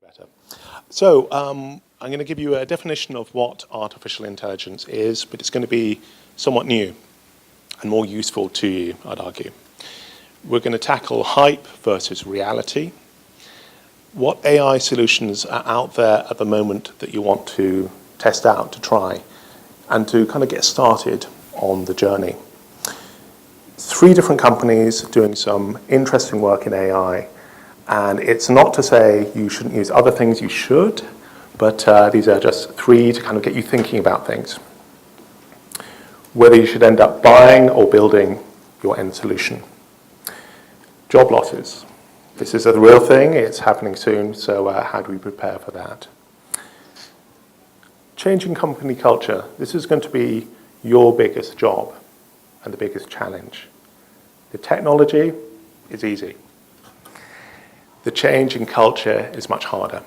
Better. So I'm going to give you a definition of what artificial intelligence is, but it's going to be somewhat new and more useful to you, I'd argue. We're going to tackle hype versus reality, what AI solutions are out there at the moment that you want to test out, to try, and to kind of get started on the journey. 3 different companies doing some interesting work in AI. And it's not to say you shouldn't use other things, you should, but these are just 3 to kind of get you thinking about things. Whether you should end up buying or building your end solution. Job losses. This is a real thing, it's happening soon, so how do we prepare for that? Changing company culture. This is going to be your biggest job and the biggest challenge. The technology is easy. The change in culture is much harder.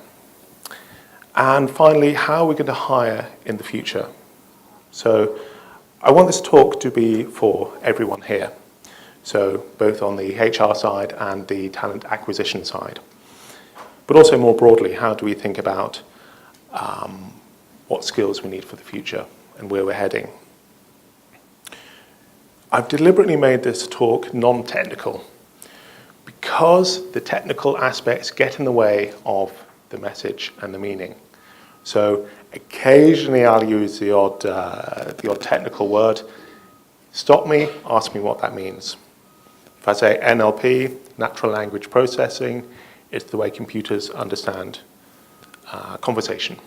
And finally, how are we going to hire in the future? So I want this talk to be for everyone here. So both on the HR side and the talent acquisition side. But also more broadly, how do we think about what skills we need for the future and where we're heading? I've deliberately made this talk non-technical, because the technical aspects get in the way of the message and the meaning. So occasionally I'll use the odd technical word. Stop me, ask me what that means. If I say NLP, natural language processing, it's the way computers understand conversation.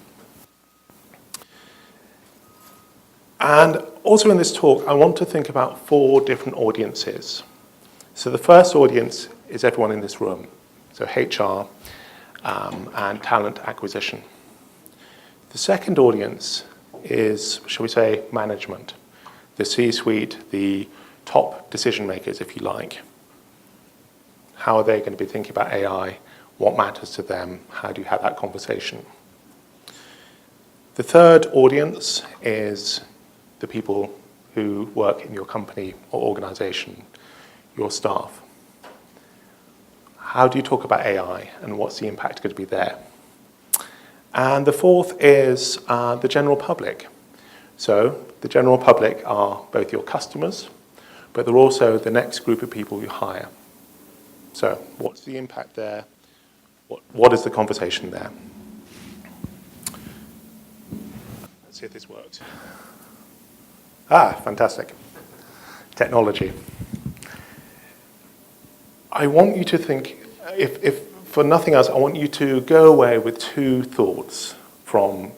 And also in this talk, I want to think about 4 different audiences. So the first audience is everyone in this room, so HR and talent acquisition. The second audience is, shall we say, management, the C-suite, the top decision makers, if you like. How are they going to be thinking about AI? What matters to them? How do you have that conversation? The third audience is the people who work in your company or organization, your staff. How do you talk about AI and what's the impact going to be there? And the fourth is the general public. So the general public are both your customers, but they're also the next group of people you hire. So what's the impact there? What is the conversation there? Let's see if this works. Fantastic. Technology. I want you to think, if for nothing else, I want you to go away with 2 thoughts from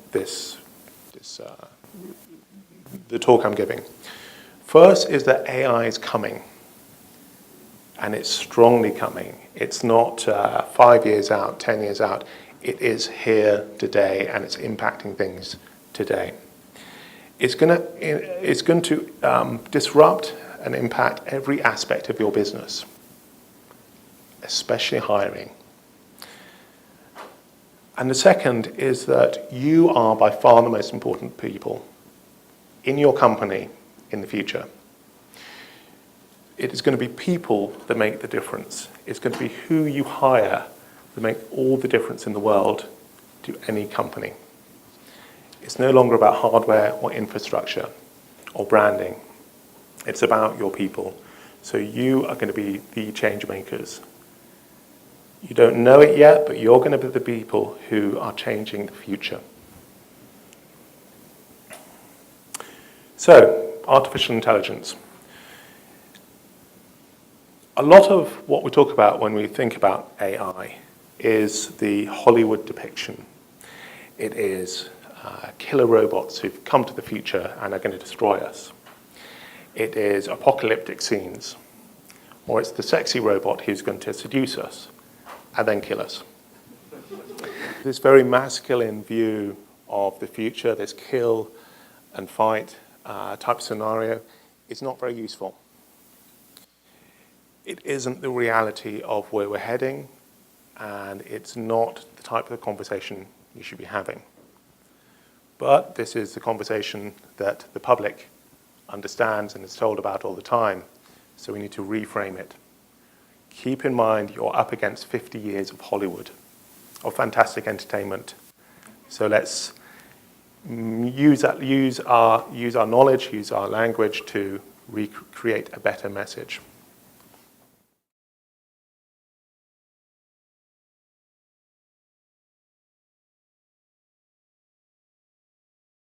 the talk I'm giving. First is that AI is coming, and it's strongly coming. It's not 5 years out, 10 years out. It is here today, and it's impacting things today. It's going to disrupt and impact every aspect of your business, especially hiring. And the second is that you are by far the most important people in your company in the future. It is going to be people that make the difference. It's going to be who you hire that make all the difference in the world to any company. It's no longer about hardware or infrastructure or branding. It's about your people. So you are going to be the change makers. You don't know it yet, but you're going to be the people who are changing the future. So, artificial intelligence. A lot of what we talk about when we think about AI is the Hollywood depiction. It is killer robots who've come to the future and are going to destroy us. It is apocalyptic scenes. Or it's the sexy robot who's going to seduce us and then kill us. This very masculine view of the future, this kill and fight type scenario, is not very useful. It isn't the reality of where we're heading, and it's not the type of conversation you should be having. But this is the conversation that the public understands and is told about all the time, so we need to reframe it. Keep in mind you're up against 50 years of Hollywood. of fantastic entertainment. So let's use our knowledge, use our language to recreate a better message.